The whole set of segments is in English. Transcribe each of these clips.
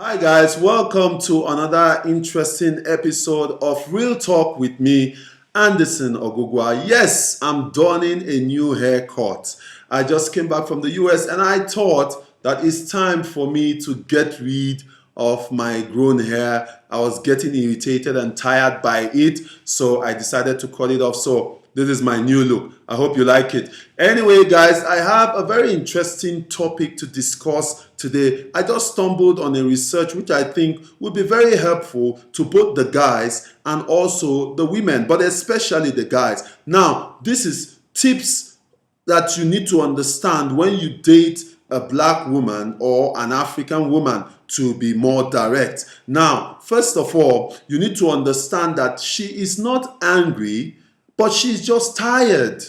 Hi guys, welcome to another interesting episode of Real Talk with me, Andyson Ogugua. Yes, I'm donning a new haircut. I just came back from the US and I thought that it's time for me to get rid of my grown hair. I was getting irritated and tired by it, so I decided to cut it off. So this is my new look. I hope you like it. Anyway, guys, I have a very interesting topic to discuss today. I just stumbled on a research which I think would be very helpful to both the guys and also the women, but especially the guys. Now, this is tips that you need to understand when you date a black woman or an African woman, to be more direct. Now, first of all, you need to understand that she is not angry, but she's just tired.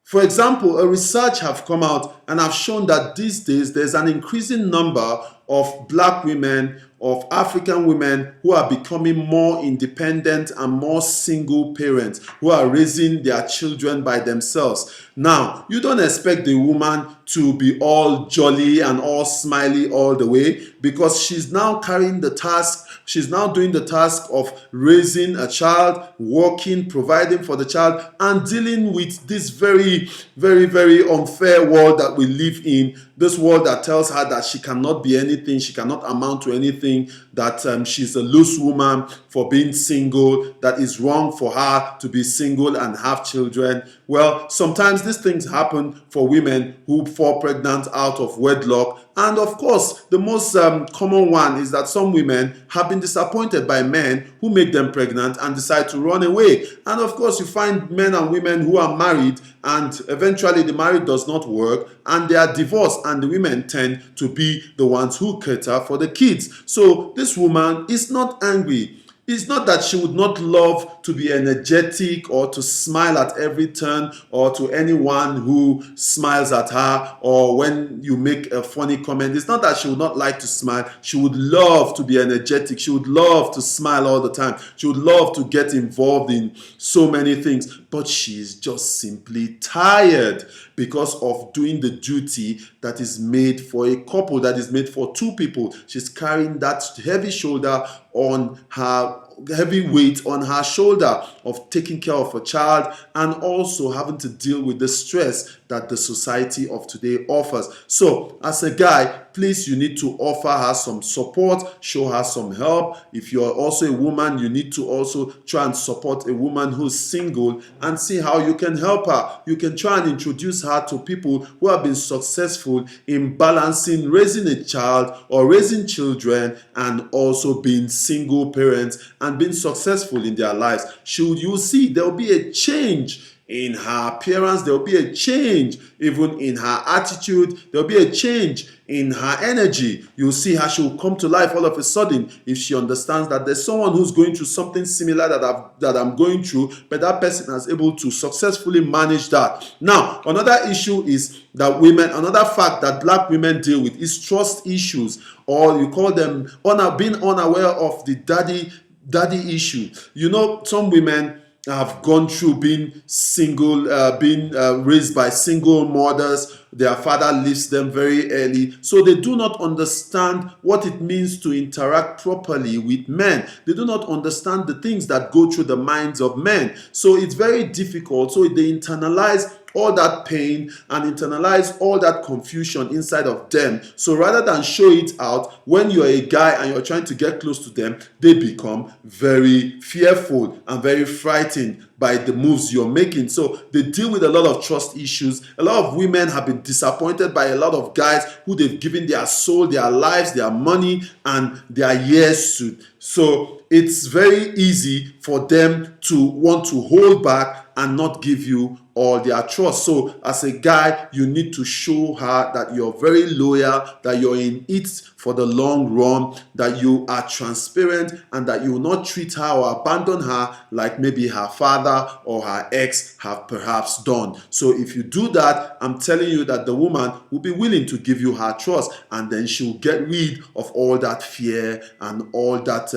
For example, a research have come out and have shown that these days there's an increasing number of black women, of African women who are becoming more independent and more single parents who are raising their children by themselves. Now, you don't expect the woman to be all jolly and all smiley all the way, because she's now carrying the task, she's now doing the task of raising a child, working, providing for the child, and dealing with this very, very unfair world that we live in. This world that tells her that she cannot be anything, she cannot amount to anything, that she's a loose woman for being single, that is wrong for her to be single and have children. Well, sometimes these things happen for women who fall pregnant out of wedlock. And of course, the most common one is that some women have been disappointed by men who make them pregnant and decide to run away. And of course, you find men and women who are married and eventually the marriage does not work and they are divorced, and the women tend to be the ones who cater for the kids. So this woman is not angry. It's not that she would not love to be energetic or to smile at every turn, or to anyone who smiles at her, or when you make a funny comment. It's not that she would not like to smile. She would love to be energetic. She would love to smile all the time. She would love to get involved in so many things, but she's just simply tired because of doing the duty that is made for a couple, that is made for two people. She's carrying that heavy shoulder on her, heavy weight on her shoulder of taking care of a child and also having to deal with the stress that the society of today offers. So as a guy, please, you need to offer her some support, show her some help. If you're also a woman, you need to also try and support a woman who's single and see how you can help her. You can try and introduce her to people who have been successful in balancing raising a child or raising children and also being single parents and being successful in their lives. You see there'll be a change in her appearance, there'll be a change even in her attitude, there'll be a change in her energy. You'll see how she will come to life all of a sudden if she understands that there's someone who's going through something similar that I'm going through, but that person is able to successfully manage that. Now, another issue is that another fact that black women deal with is trust issues, or you call them being unaware of the daddy issue. You know, some women have gone through being single, being raised by single mothers. Their father leaves them very early, so they do not understand what it means to interact properly with men. They do not understand the things that go through the minds of men, so it's very difficult. So they internalize all that pain and internalize all that confusion inside of them. So rather than show it out, when you're a guy and you're trying to get close to them, they become very fearful and very frightened by the moves you're making. So they deal with a lot of trust issues. A lot of women have been disappointed by a lot of guys who they've given their soul, their lives, their money, and their years to. So it's very easy for them to want to hold back and not give you all their trust. So as a guy, you need to show her that you're very loyal, that you're in it for the long run, that you are transparent, and that you will not treat her or abandon her like maybe her father or her ex have perhaps done. So if you do that, I'm telling you that the woman will be willing to give you her trust, and then she will get rid of all that fear and all that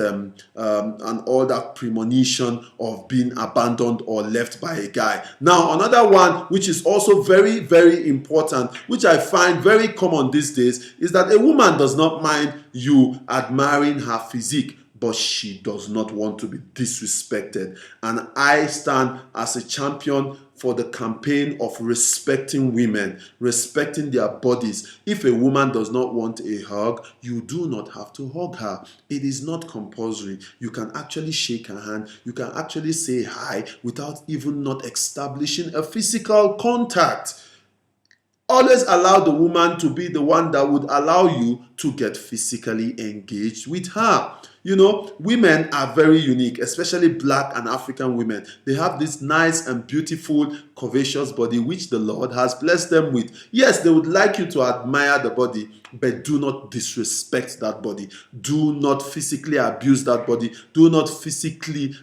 premonition of being abandoned or left by a guy. Now, another Another one, which is also very, very important, which I find very common these days, is that a woman does not mind you admiring her physique, but she does not want to be disrespected. And I stand as a champion for the campaign of respecting women, respecting their bodies. If a woman does not want a hug, you do not have to hug her. It is not compulsory. You can actually shake her hand. You can actually say hi without even not establishing a physical contact. Always allow the woman to be the one that would allow you to get physically engaged with her. You know, women are very unique, especially Black and African women. They have this nice and beautiful, curvaceous body which the Lord has blessed them with. Yes, they would like you to admire the body, but do not disrespect that body. Do not physically abuse that body. Do not physically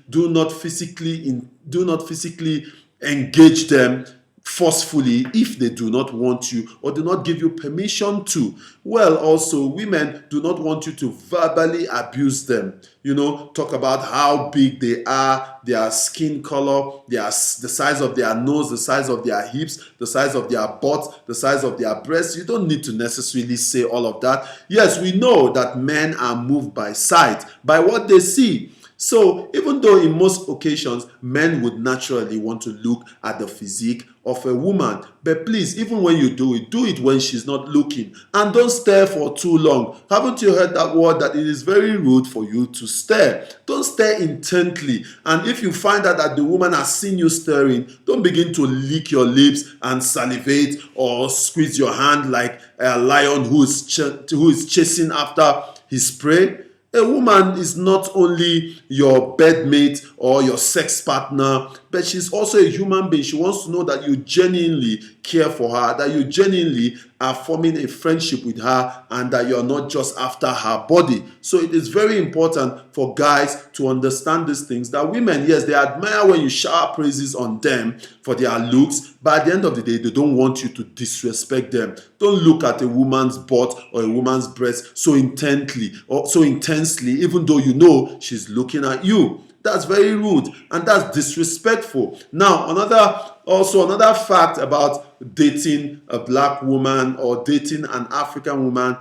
engage them forcefully if they do not want you or do not give you permission to. Well, also, women do not want you to verbally abuse them. You know, talk about how big they are, their skin color, the size of their nose, the size of their hips, the size of their butt, the size of their breasts. You don't need to necessarily say all of that. Yes, we know that men are moved by sight, by what they see. So even though in most occasions men would naturally want to look at the physique of a woman, but please, even when you do it when she's not looking, and don't stare for too long. Haven't you heard that word, that it is very rude for you to stare? Don't stare intently. And if you find out that the woman has seen you staring, don't begin to lick your lips and salivate or squeeze your hand like a lion who is chasing after his prey. A woman is not only your bedmate or your sex partner, but she's also a human being. She wants to know that you genuinely care for her, that you genuinely are forming a friendship with her, and that you're not just after her body. So it is very important for guys to understand these things, that women, yes, they admire when you shower praises on them for their looks, but at the end of the day, they don't want you to disrespect them. Don't look at a woman's butt or a woman's breast so intently or so intensely, even though you know she's looking at you. That's very rude and that's disrespectful. Now, another fact about dating a Black woman or dating an African woman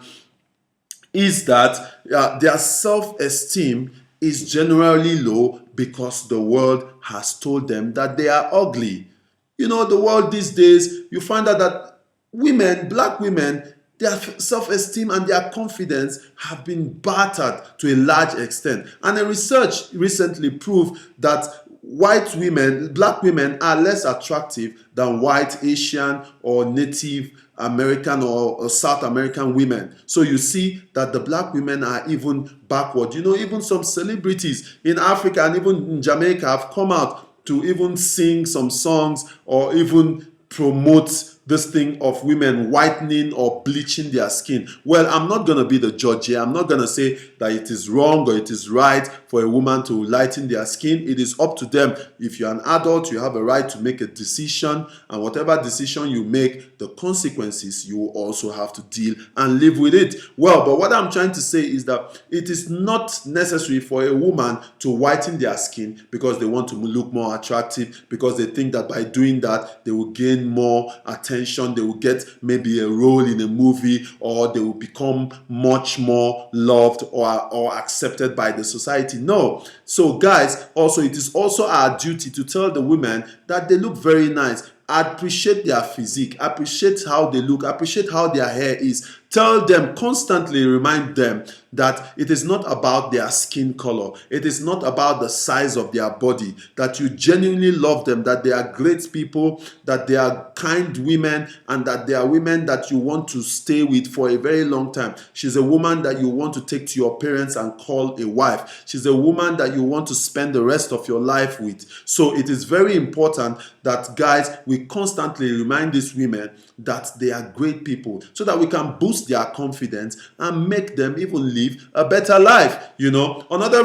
is that their self-esteem is generally low because the world has told them that they are ugly. You know, the world these days, you find out that Black women, their self-esteem and their confidence have been battered to a large extent. And a research recently proved that Black women are less attractive than white, Asian, or Native American or South American women. So you see that the Black women are even backward. You know, even some celebrities in Africa and even in Jamaica have come out to even sing some songs or even promote this thing of women whitening or bleaching their skin. Well, I'm not going to be the judge here. I'm not going to say that it is wrong or it is right for a woman to lighten their skin. It is up to them. If you're an adult, you have a right to make a decision, and whatever decision you make, the consequences you will also have to deal and live with it. Well, but what I'm trying to say is that it is not necessary for a woman to whiten their skin because they want to look more attractive, because they think that by doing that they will gain more attention, they will get maybe a role in a movie, or they will become much more loved or accepted by the society. No. So guys, also it is also our duty to tell the women that they look very nice. Appreciate their physique, appreciate how they look, appreciate how their hair is. Tell them, constantly remind them that it is not about their skin color. It is not about the size of their body, that you genuinely love them, that they are great people, that they are kind women, and that they are women that you want to stay with for a very long time. She's a woman that you want to take to your parents and call a wife. She's a woman that you want to spend the rest of your life with. So it is very important that, guys, we constantly remind these women that they are great people, so that we can boost their confidence and make them even live a better life. You know, another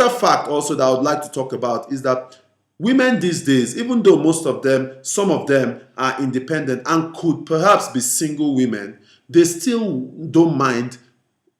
fact also that I would like to talk about is that women these days, even though some of them are independent and could perhaps be single women, they still don't mind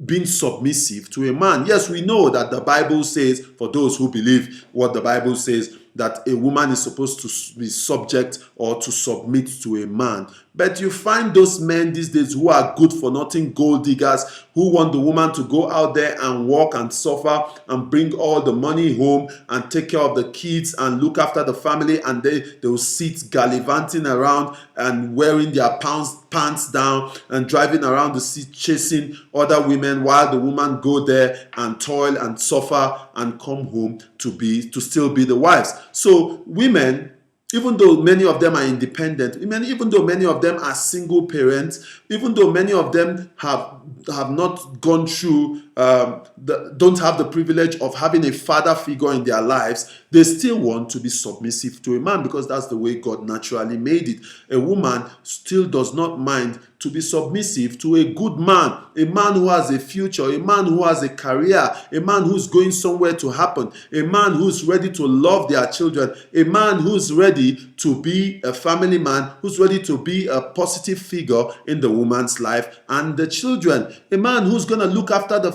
being submissive to a man. Yes, we know that the Bible says, for those who believe what the Bible says, that a woman is supposed to be subject or to submit to a man. But you find those men these days who are good for nothing, gold diggers, who want the woman to go out there and work and suffer and bring all the money home and take care of the kids and look after the family, and they will sit gallivanting around and wearing their pants down and driving around the city chasing other women, while the woman go there and toil and suffer and come home to still be the wives. So women, even though many of them are independent, even though many of them are single parents, even though many of them have not gone through, don't have the privilege of having a father figure in their lives, they still want to be submissive to a man, because that's the way God naturally made it. A woman still does not mind to be submissive to a good man, a man who has a future, a man who has a career, a man who's going somewhere to happen, a man who's ready to love their children, a man who's ready to be a family man, who's ready to be a positive figure in the woman's life and the children, a man who's going to look after the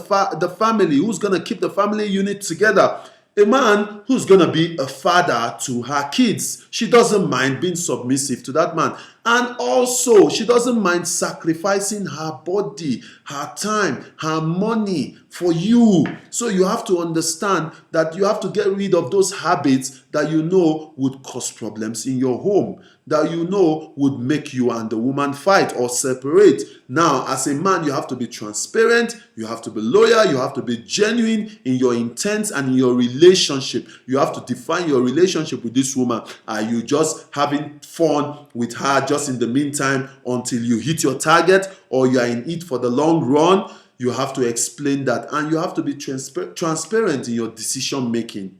family, who's going to keep the family unit together, a man who's going to be a father to her kids. She doesn't mind being submissive to that man. And also, she doesn't mind sacrificing her body, her time, her money for you. So you have to understand that you have to get rid of those habits that you know would cause problems in your home, that you know would make you and the woman fight or separate. Now, as a man, you have to be transparent, you have to be loyal, you have to be genuine in your intent and in your relationship. You have to define your relationship with this woman. Are you just having fun with her just in the meantime until you hit your target, or you are in it for the long run? You have to explain that, and you have to be transparent in your decision making.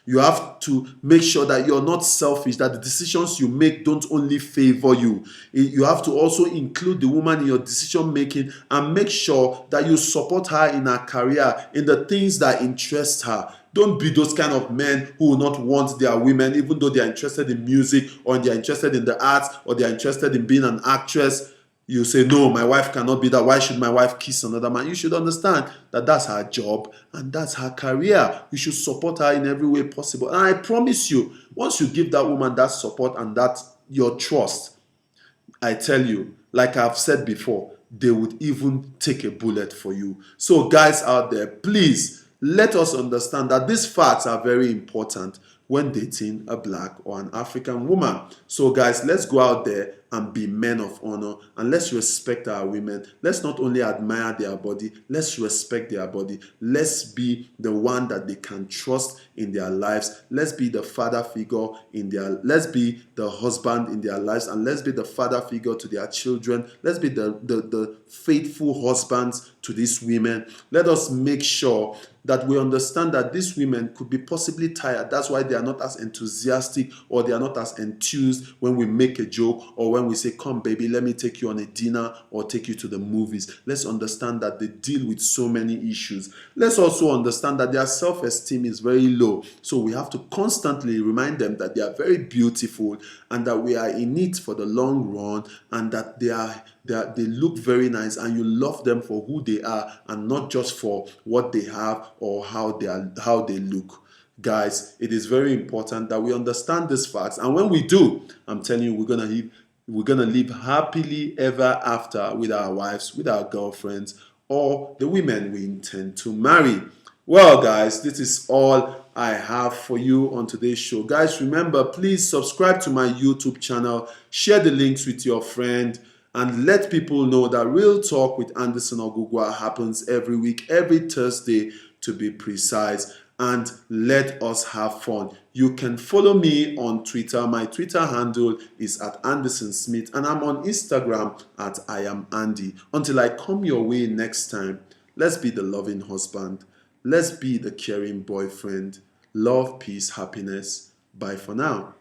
You have to make sure that you're not selfish, that the decisions you make don't only favor you. You have to also include the woman in your decision making and make sure that you support her in her career, in the things that interest her. Don't be those kind of men who will not want their women, even though they are interested in music or they are interested in the arts or they are interested in being an actress. You say, no, my wife cannot be that. Why should my wife kiss another man? You should understand that that's her job and that's her career. You should support her in every way possible. And I promise you, once you give that woman that support and that your trust, I tell you, like I've said before, they would even take a bullet for you. So guys out there, please let us understand that these facts are very important when dating a black or an African woman. So guys, let's go out there and be men of honor, and let's respect our women. Let's not only admire their body, let's respect their body. Let's be the one that they can trust in their lives. Let's be the father figure let's be the husband in their lives, and let's be the father figure to their children. Let's be the faithful husbands to these women. Let us make sure that we understand that these women could be possibly tired. That's why they are not as enthusiastic or they are not as enthused when we make a joke or when we say, come baby, let me take you on a dinner or take you to the movies. Let's understand that they deal with so many issues. Let's also understand that their self-esteem is very low. So we have to constantly remind them that they are very beautiful and that we are in it for the long run, and that they look very nice and you love them for who they are and not just for what they have or how they look. Guys, it is very important that we understand these facts, and when we do, I'm telling you, we're gonna live happily ever after with our wives, with our girlfriends, or the women we intend to marry. Well, guys, this is all I have for you on today's show. Guys, remember, please subscribe to my YouTube channel, share the links with your friend, and let people know that Real Talk with Andyson Ogugua happens every week, every Thursday to be precise. And let us have fun. You can follow me on Twitter. My Twitter handle is at Andyson Smith, and I'm on Instagram at I am Andy. Until I come your way next time, let's be the loving husband. Let's be the caring boyfriend. Love, peace, happiness. Bye for now.